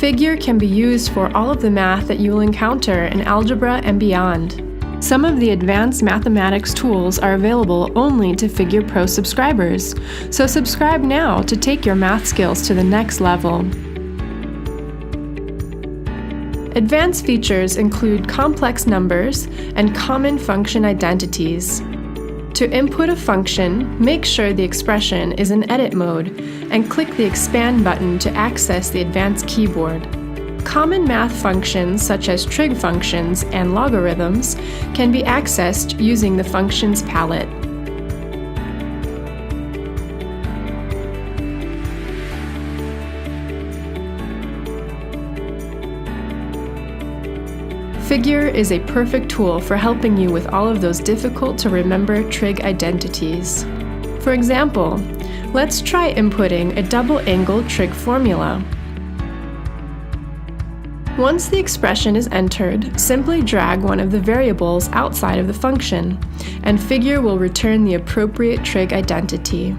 Figure can be used for all of the math that you'll encounter in algebra and beyond. Some of the advanced mathematics tools are available only to Figure Pro subscribers, so subscribe now to take your math skills to the next level. Advanced features include complex numbers and common function identities. To input a function, make sure the expression is in edit mode and click the expand button to access the advanced keyboard. Common math functions such as trig functions and logarithms can be accessed using the Functions palette. Figure is a perfect tool for helping you with all of those difficult-to-remember trig identities. For example, let's try inputting a double-angle trig formula. Once the expression is entered, simply drag one of the variables outside of the function, and Figure will return the appropriate trig identity.